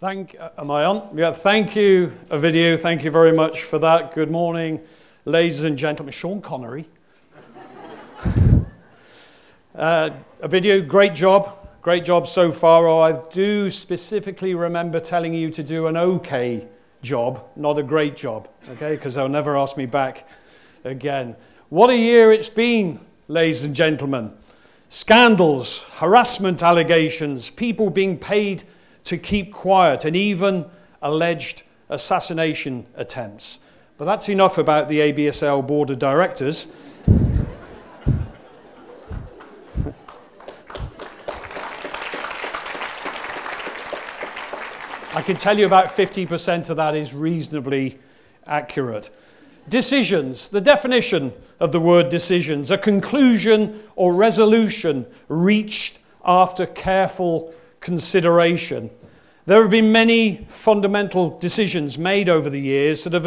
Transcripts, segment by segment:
Am I on? Yeah, thank you, Ovidio. Thank you very much for that. Good morning, ladies and gentlemen. Sean Connery. Ovidio, great job. Great job so far. Oh, I do specifically remember telling you to do an okay job, not a great job, okay? Because they'll never ask me back again. What a year it's been, ladies and gentlemen. Scandals, harassment allegations, people being paid to keep quiet, and even alleged assassination attempts. But that's enough about the ABSL Board of Directors. I can tell you about 50% of that is reasonably accurate. Decisions, the definition of the word decisions, a conclusion or resolution reached after careful consideration. There have been many fundamental decisions made over the years that have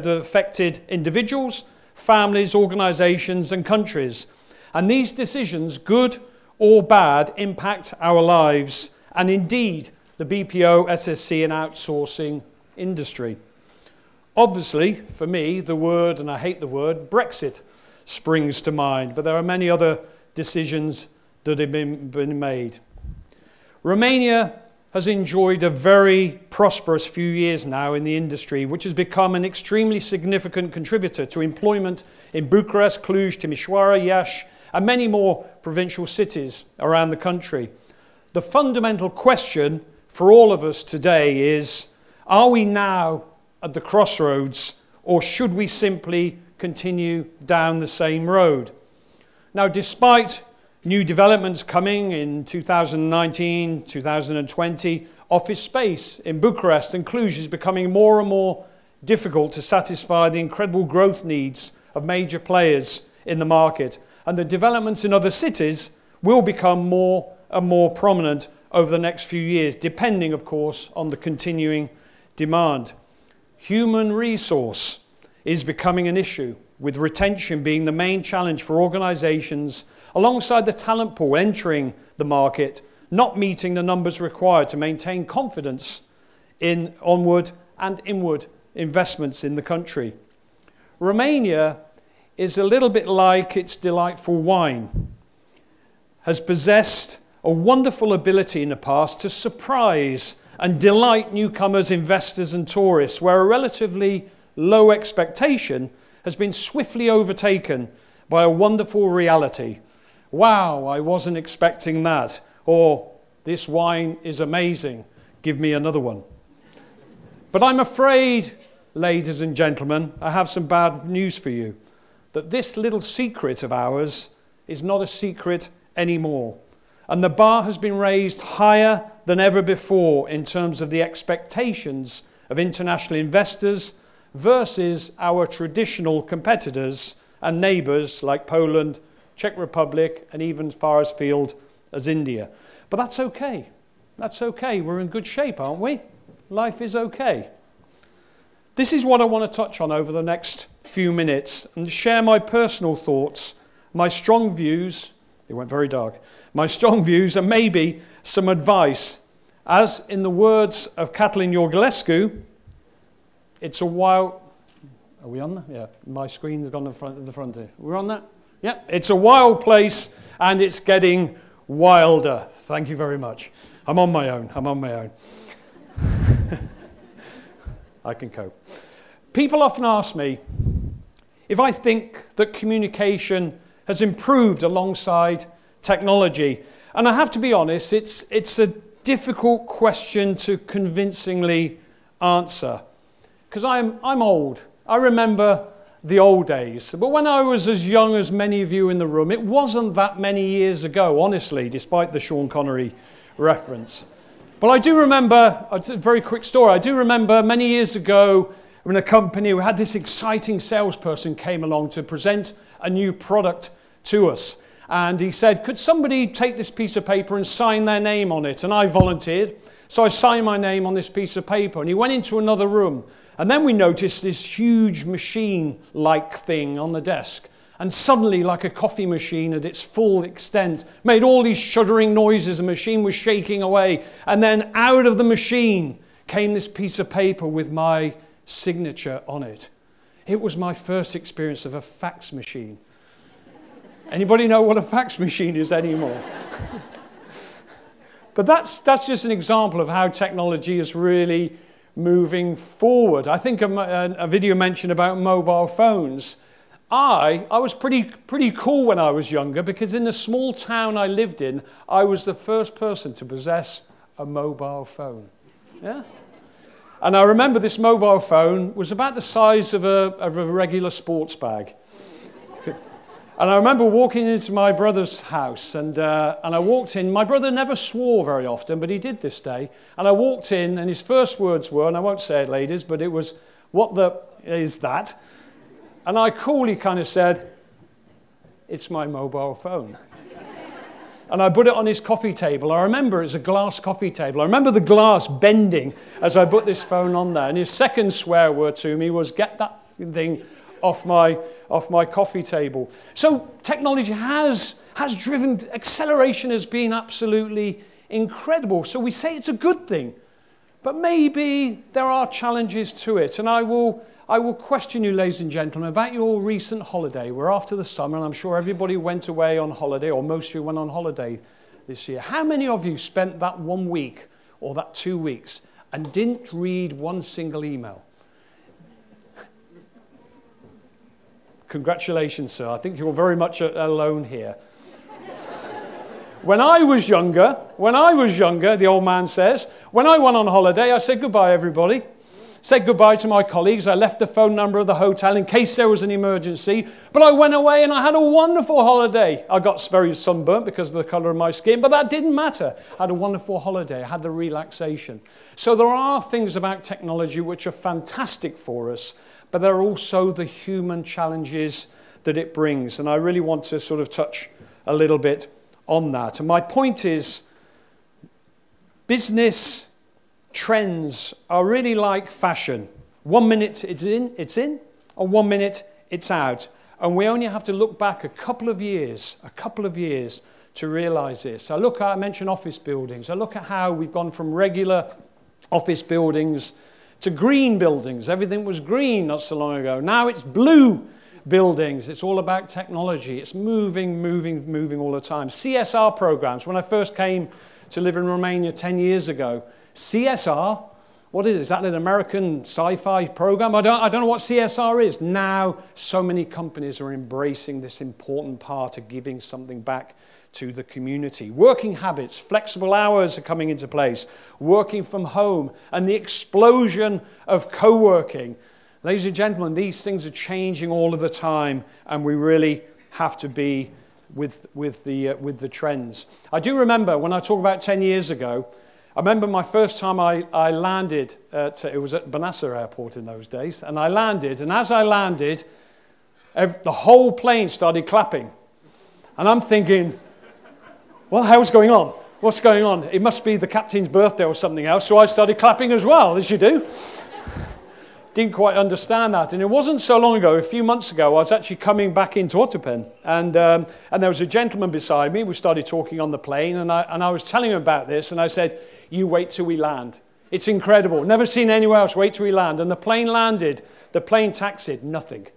affected individuals, families, organizations, and countries. And these decisions, good or bad, impact our lives and indeed the BPO, SSC, and outsourcing industry. Obviously, for me, the word, and I hate the word, Brexit springs to mind, but there are many other decisions that have been made. Romania has enjoyed a very prosperous few years now in the industry, which has become an extremely significant contributor to employment in Bucharest, Cluj, Timișoara, Iași, and many more provincial cities around the country. The fundamental question for all of us today is, are we now at the crossroads, or should we simply continue down the same road? Now, despite new developments coming in 2019, 2020, office space in Bucharest and Cluj is becoming more and more difficult to satisfy the incredible growth needs of major players in the market. And the developments in other cities will become more and more prominent over the next few years, depending, of course, on the continuing demand. Human resource is becoming an issue, with retention being the main challenge for organizations, alongside the talent pool entering the market, not meeting the numbers required to maintain confidence in onward and inward investments in the country. Romania is a little bit like its delightful wine, has possessed a wonderful ability in the past to surprise and delight newcomers, investors, and tourists, where a relatively low expectation has been swiftly overtaken by a wonderful reality. Wow, I wasn't expecting that. Or, this wine is amazing, give me another one. But I'm afraid, ladies and gentlemen, I have some bad news for you, that this little secret of ours is not a secret anymore. And the bar has been raised higher than ever before in terms of the expectations of international investors versus our traditional competitors and neighbours like Poland, Czech Republic, and even as far afield as India. But that's okay. That's okay. We're in good shape, aren't we? Life is okay. This is what I want to touch on over the next few minutes and share my personal thoughts, my strong views. It went very dark. My strong views and maybe some advice. As in the words of Katalin Iorgulescu, it's a wild... Are we on there? Yeah, my screen's gone to the front here. We're on that? Yeah, it's a wild place and it's getting wilder. Thank you very much. I'm on my own. I'm on my own. I can cope. People often ask me if I think that communication has improved alongside technology. And I have to be honest, it's a difficult question to convincingly answer. Because I'm old. I remember the old days. But when I was as young as many of you in the room, it wasn't that many years ago, honestly, despite the Sean Connery reference. But I do remember, a very quick story, I do remember many years ago in a company we had this exciting salesperson came along to present a new product to us. And he said, could somebody take this piece of paper and sign their name on it? And I volunteered. So I signed my name on this piece of paper. And he went into another room. And then we noticed this huge machine-like thing on the desk. And suddenly, like a coffee machine at its full extent, made all these shuddering noises. The machine was shaking away. And then out of the machine came this piece of paper with my signature on it. It was my first experience of a fax machine. Anybody know what a fax machine is anymore? But that's just an example of how technology is really moving forward. I think a video mentioned about mobile phones. I was pretty cool when I was younger, because in the small town I lived in, I was the first person to possess a mobile phone. Yeah? And I remember this mobile phone was about the size of a regular sports bag. And I remember walking into my brother's house, and I walked in. My brother never swore very often, but he did this day. And I walked in, and his first words were, and I won't say it, ladies, but it was, "What the is that?" And I coolly kind of said, "It's my mobile phone." And I put it on his coffee table. I remember it's a glass coffee table. I remember the glass bending as I put this phone on there. And his second swear word to me was, "Get that thing off my coffee table." So technology has driven, acceleration has been absolutely incredible. So we say it's a good thing, but maybe there are challenges to it. And I will question you, ladies and gentlemen, about your recent holiday. We're after the summer, and I'm sure everybody went away on holiday, or most of you went on holiday this year. How many of you spent that 1 week or that 2 weeks and didn't read one single email? Congratulations, sir. I think you're very much alone here. When I was younger, the old man says, when I went on holiday, I said goodbye, everybody. Said goodbye to my colleagues. I left the phone number of the hotel in case there was an emergency. But I went away and I had a wonderful holiday. I got very sunburnt because of the color of my skin, but that didn't matter. I had a wonderful holiday. I had the relaxation. So there are things about technology which are fantastic for us, but there are also the human challenges that it brings. And I really want to sort of touch a little bit on that. And my point is, business trends are really like fashion. 1 minute it's in, and 1 minute it's out. And we only have to look back a couple of years to realize this. I mentioned office buildings. I look at how we've gone from regular office buildings to green buildings. Everything was green not so long ago. Now it's blue buildings. It's all about technology. It's moving all the time. CSR programs. When I first came to live in Romania 10 years ago, CSR, what is it? Is that an American sci-fi program? I don't know what CSR is. Now, so many companies are embracing this important part of giving something back to the community. Working habits, flexible hours are coming into place. Working from home, and the explosion of co-working. Ladies and gentlemen, these things are changing all of the time, and we really have to be with the trends. I do remember when I talk about 10 years ago, I remember my first time I landed, it was at Banassa Airport in those days, and I landed, and as I landed, the whole plane started clapping. And I'm thinking, well, how's going on? What's going on? It must be the captain's birthday or something else, so I started clapping as well, as you do. Didn't quite understand that. And it wasn't so long ago, a few months ago, I was actually coming back into Ottopen, and there was a gentleman beside me. We started talking on the plane, and I was telling him about this, and I said, "You wait till we land. It's incredible. Never seen anywhere else. Wait till we land." And the plane landed. The plane taxied. Nothing.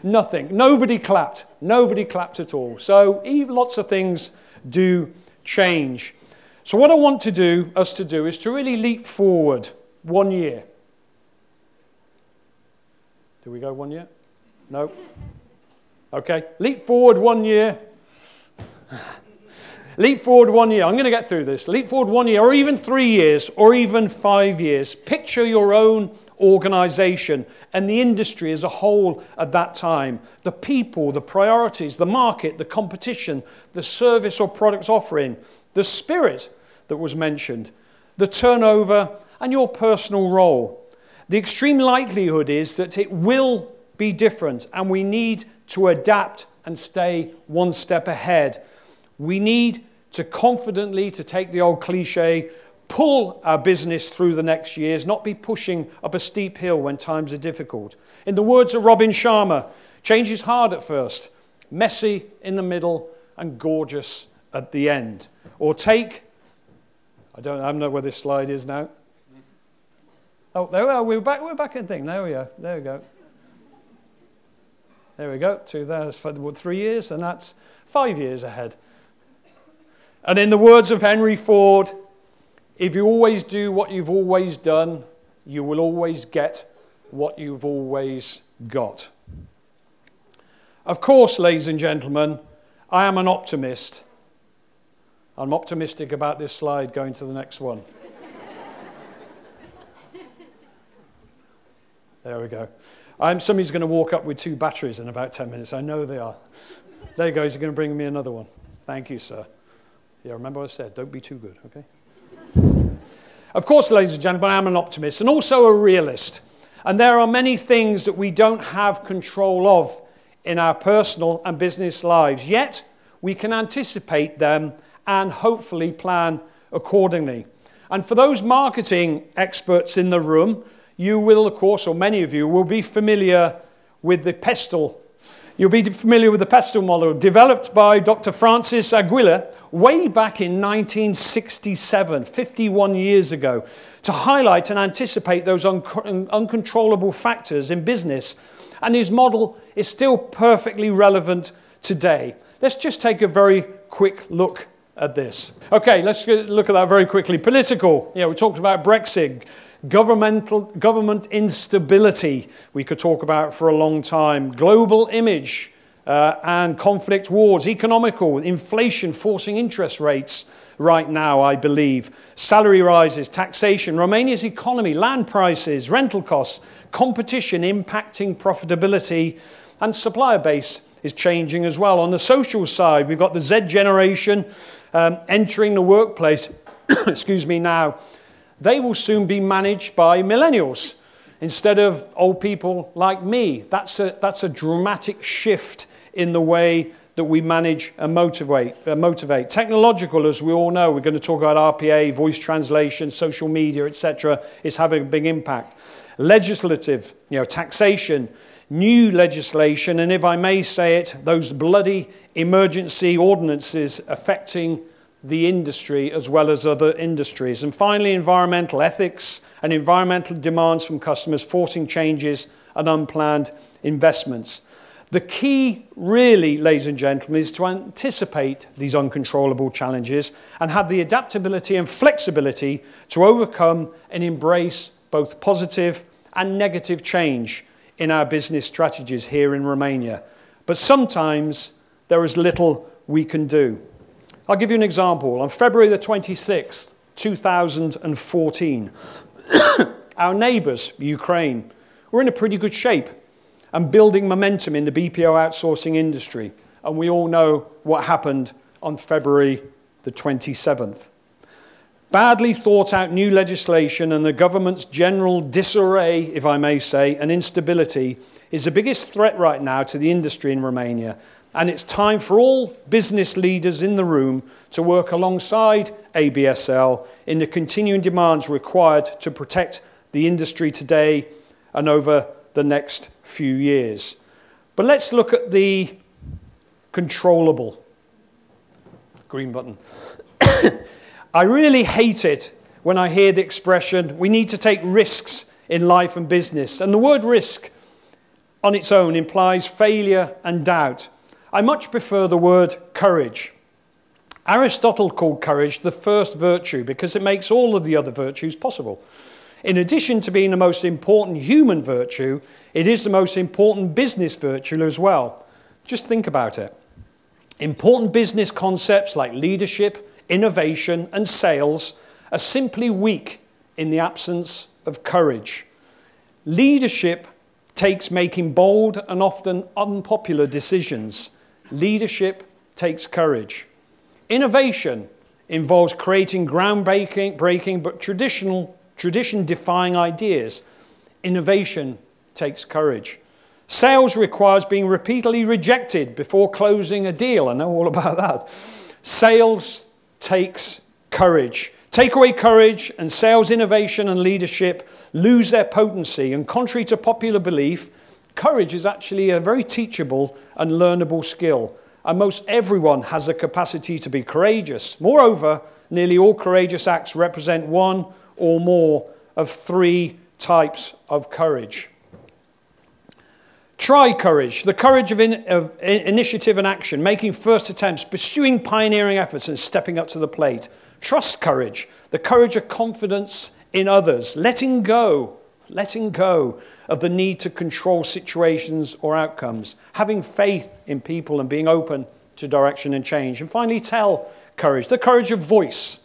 Nothing. Nobody clapped. Nobody clapped at all. So lots of things do change. So what I want us to do is to really leap forward 1 year. Did we go 1 year? No? Okay. Leap forward 1 year. Leap forward 1 year. I'm going to get through this. Leap forward 1 year, or even 3 years, or even 5 years. Picture your own organization and the industry as a whole at that time. The people, the priorities, the market, the competition, the service or products offering, the spirit that was mentioned, the turnover, and your personal role. The extreme likelihood is that it will be different, and we need to adapt and stay one step ahead. We need to confidently, to take the old cliche, pull our business through the next years, not be pushing up a steep hill when times are difficult. In the words of Robin Sharma, change is hard at first, messy in the middle, and gorgeous at the end. Or take, I don't know where this slide is now. Oh, there we are. We're back in thing. There we are. There we go. There we go. 3 years, and that's 5 years ahead. And in the words of Henry Ford, if you always do what you've always done, you will always get what you've always got. Of course, ladies and gentlemen, I am an optimist. I'm optimistic about this slide. Going to the next one. There we go. Somebody's going to walk up with 2 batteries in about 10 minutes. I know they are. There you go. He's going to bring me another one. Thank you, sir. Yeah, remember what I said. Don't be too good, okay? Of course, ladies and gentlemen, I am an optimist and also a realist. And there are many things that we don't have control of in our personal and business lives. Yet, we can anticipate them and hopefully plan accordingly. And for those marketing experts in the room, you will, of course, or many of you will be familiar with the pestle. You'll be familiar with the pestle model developed by Dr. Francis Aguilera way back in 1967, 51 years ago, to highlight and anticipate those uncontrollable factors in business. And his model is still perfectly relevant today. Let's just take a very quick look at this. Okay, let's look at that very quickly. Political, we talked about Brexit. Government instability, we could talk about for a long time. Global image and conflict wars. Economical, inflation forcing interest rates right now, I believe. Salary rises, taxation, Romania's economy, land prices, rental costs, competition impacting profitability, and supplier base is changing as well. On the social side, we've got the Z generation entering the workplace, excuse me, now. They will soon be managed by millennials instead of old people like me. That's a dramatic shift in the way that we manage and motivate. Technological, as we all know, we're going to talk about RPA, voice translation, social media, etc., is having a big impact. Legislative, taxation, new legislation, and if I may say it, those bloody emergency ordinances affecting the industry as well as other industries. And finally, environmental ethics and environmental demands from customers forcing changes and unplanned investments. The key really, ladies and gentlemen, is to anticipate these uncontrollable challenges and have the adaptability and flexibility to overcome and embrace both positive and negative change in our business strategies here in Romania. But sometimes there is little we can do. I'll give you an example. On February the 26th, 2014, our neighbors, Ukraine, were in a pretty good shape and building momentum in the BPO outsourcing industry. And we all know what happened on February the 27th. Badly thought out new legislation and the government's general disarray, if I may say, and instability is the biggest threat right now to the industry in Romania. And it's time for all business leaders in the room to work alongside ABSL in the continuing demands required to protect the industry today and over the next few years. But let's look at the controllable. Green button. I really hate it when I hear the expression, we need to take risks in life and business. And the word risk on its own implies failure and doubt. I much prefer the word courage. Aristotle called courage the first virtue because it makes all of the other virtues possible. In addition to being the most important human virtue, it is the most important business virtue as well. Just think about it. Important business concepts like leadership, innovation, and sales are simply weak in the absence of courage. Leadership takes making bold and often unpopular decisions. Leadership takes courage. Innovation involves creating groundbreaking but tradition-defying ideas. Innovation takes courage. Sales requires being repeatedly rejected before closing a deal. I know all about that. Sales takes courage. Take away courage and sales innovation and leadership lose their potency. And contrary to popular belief, courage is actually a very teachable and learnable skill. And most everyone has the capacity to be courageous. Moreover, nearly all courageous acts represent one or more of three types of courage. Try courage, the courage of initiative and action, making first attempts, pursuing pioneering efforts and stepping up to the plate. Trust courage, the courage of confidence in others, letting go of the need to control situations or outcomes, having faith in people and being open to direction and change. And finally, tell courage, the courage of voice,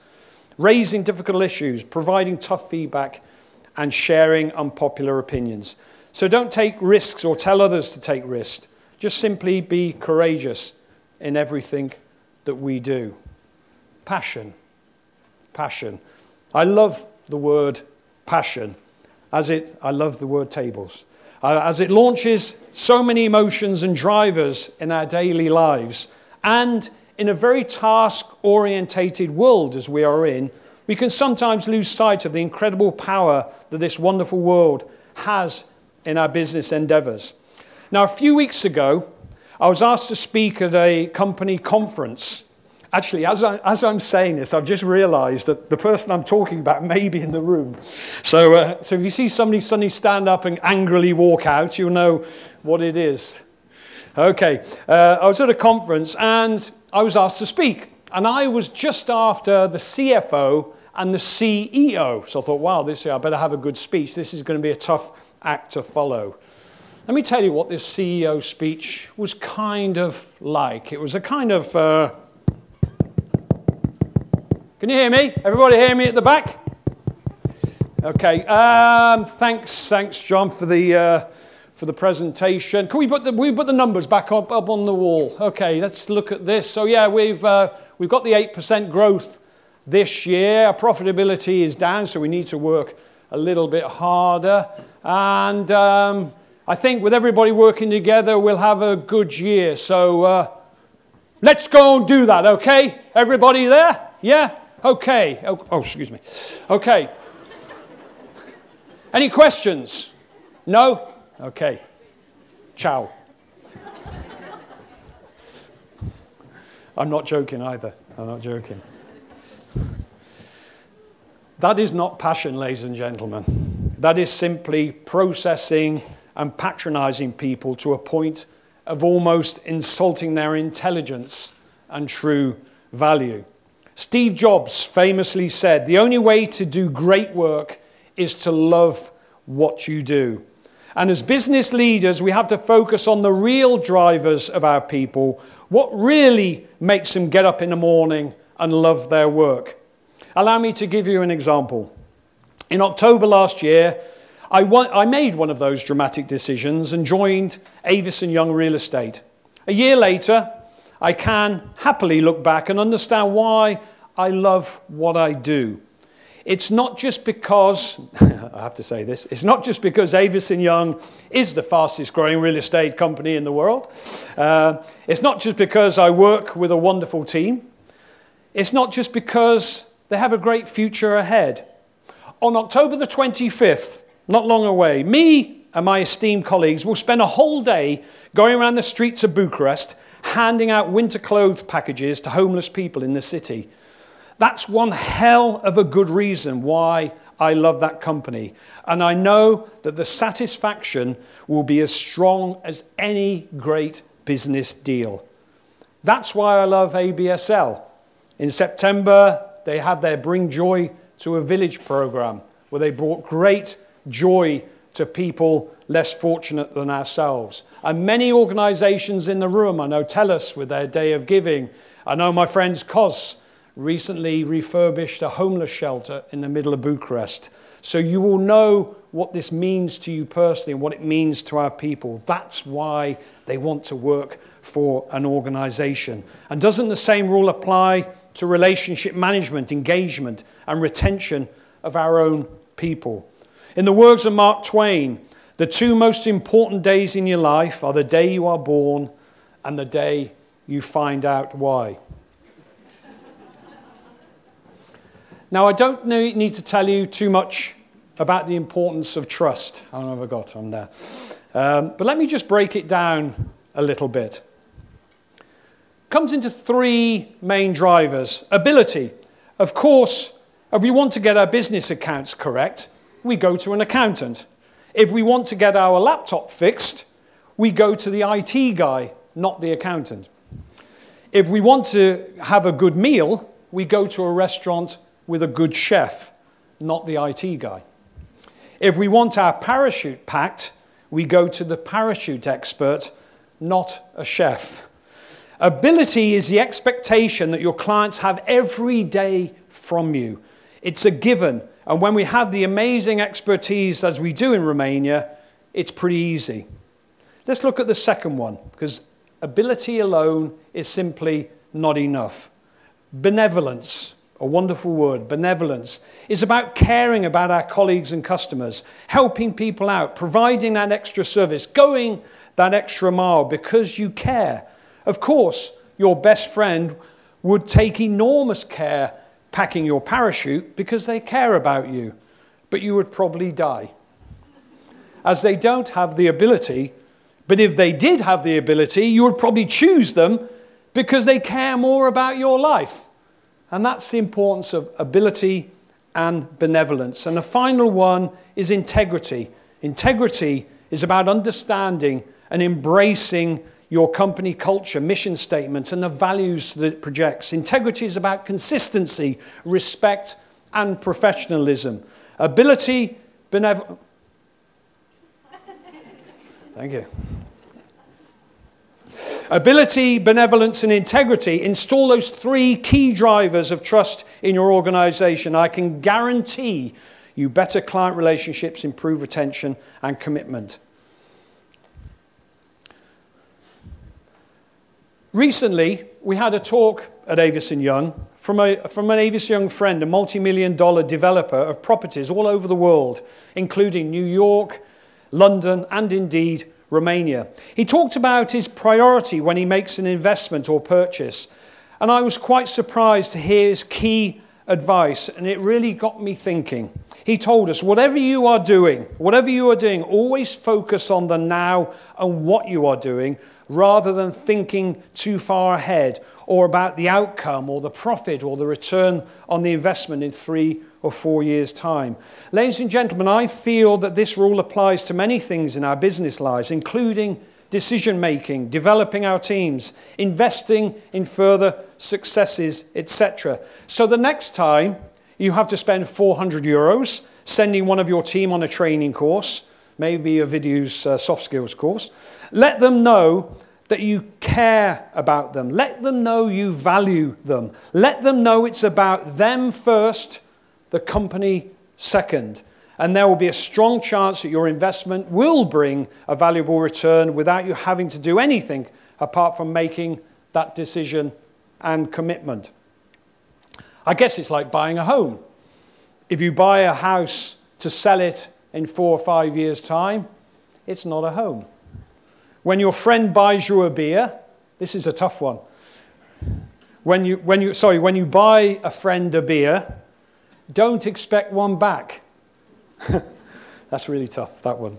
raising difficult issues, providing tough feedback, and sharing unpopular opinions. So don't take risks or tell others to take risks. Just simply be courageous in everything that we do. Passion. Passion. I love the word passion. I love the word tables. As it launches so many emotions and drivers in our daily lives, and in a very task-orientated world as we are in, we can sometimes lose sight of the incredible power that this wonderful world has in our business endeavors. Now, a few weeks ago, I was asked to speak at a company conference. Actually, as I'm saying this, I've just realized that the person I'm talking about may be in the room. So if you see somebody suddenly stand up and angrily walk out, you'll know what it is. Okay, I was at a conference and I was asked to speak. And I was just after the CFO and the CEO. So I thought, wow, I better have a good speech. This is going to be a tough act to follow. Let me tell you what this CEO speech was kind of like. It was a kind of... Can you hear me? Everybody hear me at the back? Okay. Thanks, John, for the presentation. Can we put the numbers back up on the wall? Okay, let's look at this. So yeah, we've got the 8% growth this year. Our profitability is down, so we need to work a little bit harder. And I think with everybody working together, we'll have a good year. So let's go and do that, okay? Everybody there? Yeah? Okay. Oh, excuse me. Okay. Any questions? No? Okay. Ciao. I'm not joking either. I'm not joking. That is not passion, ladies and gentlemen. That is simply processing and patronizing people to a point of almost insulting their intelligence and true value. Steve Jobs famously said, the only way to do great work is to love what you do. And as business leaders, we have to focus on the real drivers of our people, what really makes them get up in the morning and love their work. Allow me to give you an example. In October last year, I made one of those dramatic decisions and joined Avison Young Real Estate. A year later, I can happily look back and understand why I love what I do. It's not just because, I have to say this, it's not just because Avison Young is the fastest growing real estate company in the world. It's not just because I work with a wonderful team. It's not just because they have a great future ahead. On October the 25th, not long away, me and my esteemed colleagues will spend a whole day going around the streets of Bucharest handing out winter clothes packages to homeless people in the city. That's one hell of a good reason why I love that company. And I know that the satisfaction will be as strong as any great business deal. That's why I love ABSL. In September, they had their Bring Joy to a Village program where they brought great joy to people less fortunate than ourselves. And many organizations in the room, I know, tell us with their Day of Giving. I know my friends COS recently refurbished a homeless shelter in the middle of Bucharest. So you will know what this means to you personally and what it means to our people. That's why they want to work for an organization. And doesn't the same rule apply to relationship management, engagement, and retention of our own people? In the words of Mark Twain, the two most important days in your life are the day you are born and the day you find out why. Now, I don't need to tell you too much about the importance of trust. How long have I got on there? But let me just break it down a little bit. Comes into three main drivers. Ability. Of course, if we want to get our business accounts correct, we go to an accountant. If we want to get our laptop fixed, we go to the IT guy, not the accountant. If we want to have a good meal, we go to a restaurant with a good chef, not the IT guy. If we want our parachute packed, we go to the parachute expert, not a chef. Ability is the expectation that your clients have every day from you. It's a given. And when we have the amazing expertise as we do in Romania, it's pretty easy. Let's look at the second one, because ability alone is simply not enough. Benevolence, a wonderful word, benevolence, is about caring about our colleagues and customers, helping people out, providing that extra service, going that extra mile because you care. Of course, your best friend would take enormous care packing your parachute because they care about you, but you would probably die. As they don't have the ability, but if they did have the ability, you would probably choose them because they care more about your life. And that's the importance of ability and benevolence. And the final one is integrity. Integrity is about understanding and embracing your company culture, mission statement, and the values that it projects. Integrity is about consistency, respect, and professionalism. Ability, benevolence. Thank you. Ability, benevolence, and integrity. Install those three key drivers of trust in your organization. I can guarantee you better client relationships, improve retention, and commitment. Recently, we had a talk at Avison Young from an Avison Young friend, a multi-million-dollar developer of properties all over the world, including New York, London, and indeed Romania. He talked about his priority when he makes an investment or purchase. And I was quite surprised to hear his key advice, and it really got me thinking. He told us, whatever you are doing, always focus on the now and what you are doing, rather than thinking too far ahead or about the outcome or the profit or the return on the investment in 3 or 4 years' time. Ladies and gentlemen, I feel that this rule applies to many things in our business lives, including decision-making, developing our teams, investing in further successes, etc. So the next time you have to spend 400 euros sending one of your team on a training course, maybe a video's soft skills course, let them know that you care about them. Let them know you value them. Let them know it's about them first, the company second. And there will be a strong chance that your investment will bring a valuable return without you having to do anything apart from making that decision and commitment. I guess it's like buying a home. If you buy a house to sell it in 4 or 5 years' time, it's not a home. When your friend buys you a beer, this is a tough one. When you buy a friend a beer, don't expect one back. That's really tough, that one.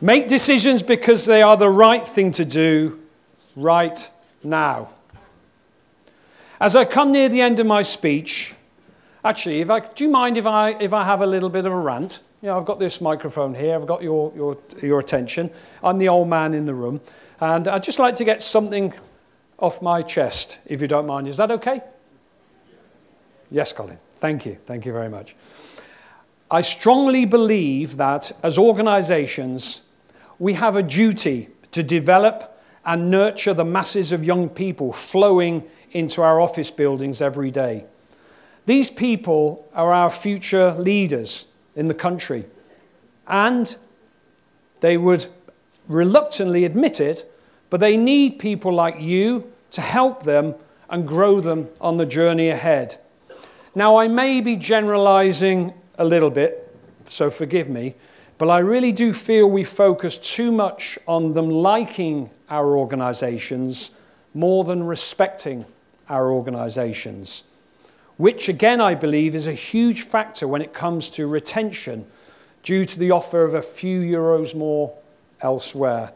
Make decisions because they are the right thing to do right now. As I come near the end of my speech, actually, do you mind if I have a little bit of a rant? You know, I've got this microphone here. I've got your attention. I'm the old man in the room. And I'd just like to get something off my chest, if you don't mind. Is that okay? Yes, Colin. Thank you. Thank you very much. I strongly believe that as organizations, we have a duty to develop and nurture the masses of young people flowing into our office buildings every day. These people are our future leaders in the country, and they would reluctantly admit it, but they need people like you to help them and grow them on the journey ahead. Now, I may be generalizing a little bit, so forgive me, but I really do feel we focus too much on them liking our organizations more than respecting our organizations, which again I believe is a huge factor when it comes to retention due to the offer of a few euros more elsewhere.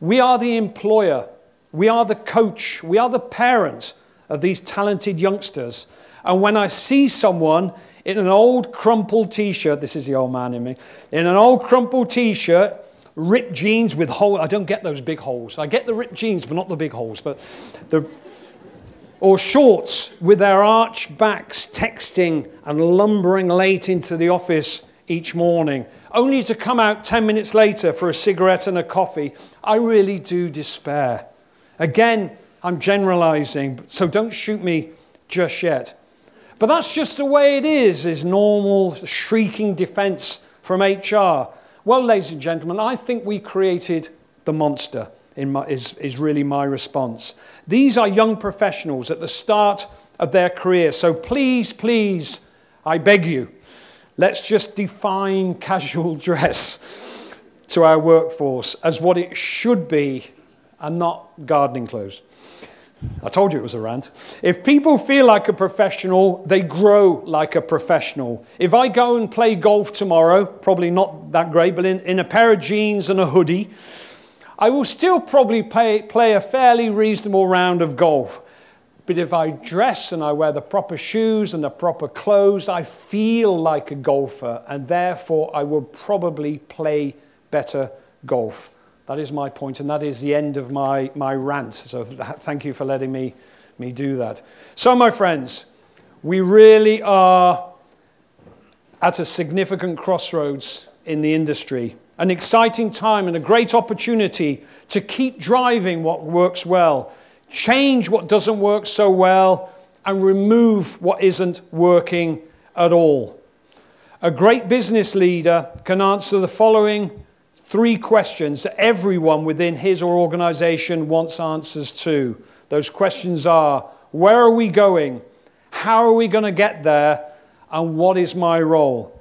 We are the employer, we are the coach, we are the parent of these talented youngsters. And when I see someone in an old crumpled t-shirt. This is the old man in me. In an old crumpled t-shirt, ripped jeans with holes. I don't get those big holes. I get the ripped jeans, but not the big holes. Or shorts with their arched backs, texting and lumbering late into the office each morning, only to come out 10 minutes later for a cigarette and a coffee. I really do despair. Again, I'm generalizing, so don't shoot me just yet. But that's just the way it is normal shrieking defense from HR. Well, ladies and gentlemen, I think we created the monster, is really my response. These are young professionals at the start of their career. So please, please, I beg you, let's just define casual dress to our workforce as what it should be and not gardening clothes. I told you it was a rant. If people feel like a professional, they grow like a professional. If I go and play golf tomorrow, probably not that great, but in a pair of jeans and a hoodie, I will still probably play a fairly reasonable round of golf. But if I dress and I wear the proper shoes and the proper clothes, I feel like a golfer, and therefore I will probably play better golf. That is my point, and that is the end of my rant. So thank you for letting me do that. So, my friends, we really are at a significant crossroads in the industry. An exciting time and a great opportunity to keep driving what works well, change what doesn't work so well, and remove what isn't working at all. A great business leader can answer the following 3 questions that everyone within his or organization wants answers to. Those questions are, where are we going? How are we going to get there? And what is my role?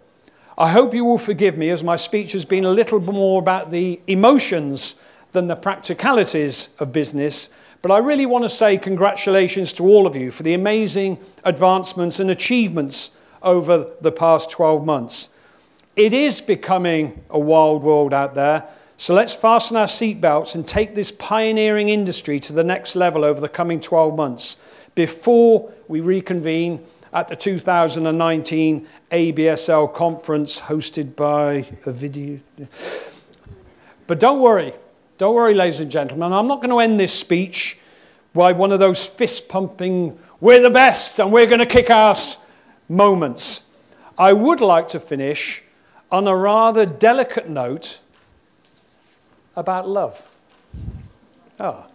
I hope you will forgive me, as my speech has been a little more about the emotions than the practicalities of business. But I really want to say congratulations to all of you for the amazing advancements and achievements over the past 12 months. It is becoming a wild world out there, so let's fasten our seatbelts and take this pioneering industry to the next level over the coming 12 months before we reconvene at the 2019 ABSL conference hosted by a video. But don't worry, ladies and gentlemen, I'm not going to end this speech by one of those fist-pumping, we're the best and we're going to kick ass moments. I would like to finish on a rather delicate note about love. Oh,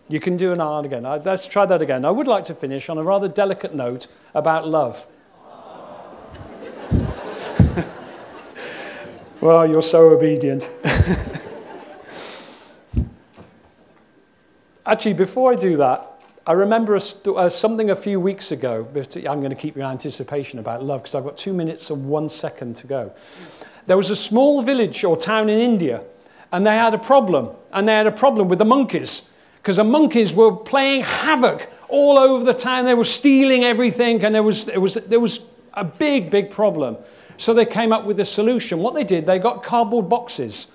you can do an R again. Let's try that again. I would like to finish on a rather delicate note about love. Well, you're so obedient. Actually, before I do that, I remember something a few weeks ago. I'm going to keep your anticipation about love because I've got 2 minutes and 1 second to go. There was a small village or town in India, and they had a problem. And they had a problem with the monkeys because the monkeys were playing havoc all over the town. They were stealing everything, and there was a big problem. So they came up with a solution. What they did, they got cardboard boxes.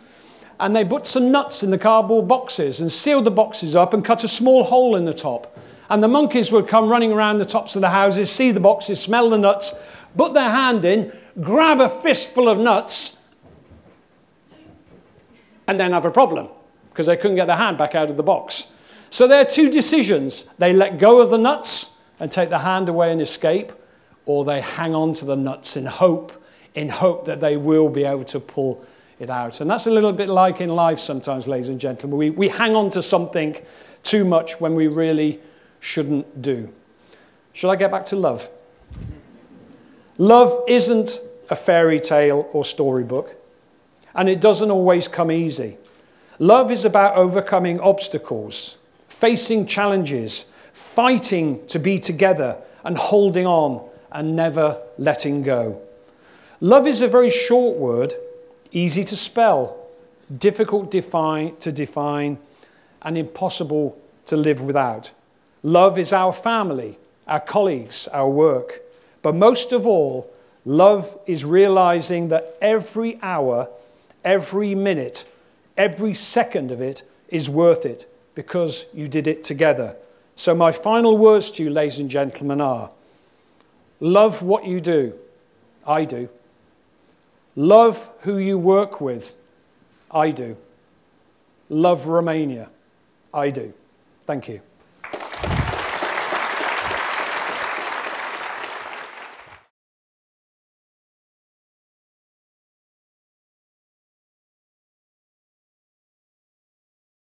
And they put some nuts in the cardboard boxes and sealed the boxes up and cut a small hole in the top. And the monkeys would come running around the tops of the houses, see the boxes, smell the nuts, put their hand in, grab a fistful of nuts, and then have a problem because they couldn't get their hand back out of the box. So there are 2 decisions. They let go of the nuts and take the hand away and escape, or they hang on to the nuts in hope that they will be able to pull it out. And that's a little bit like in life sometimes, ladies and gentlemen. We hang on to something too much when we really shouldn't do. Shall I get back to love? Love isn't a fairy tale or storybook, and it doesn't always come easy. Love is about overcoming obstacles, facing challenges, fighting to be together, and holding on and never letting go. Love is a very short word, easy to spell, difficult to define, and impossible to live without. Love is our family, our colleagues, our work. But most of all, love is realizing that every hour, every minute, every second of it is worth it because you did it together. So my final words to you, ladies and gentlemen, are, Love what you do. I do. Love who you work with. I do. Love Romania. I do. Thank you.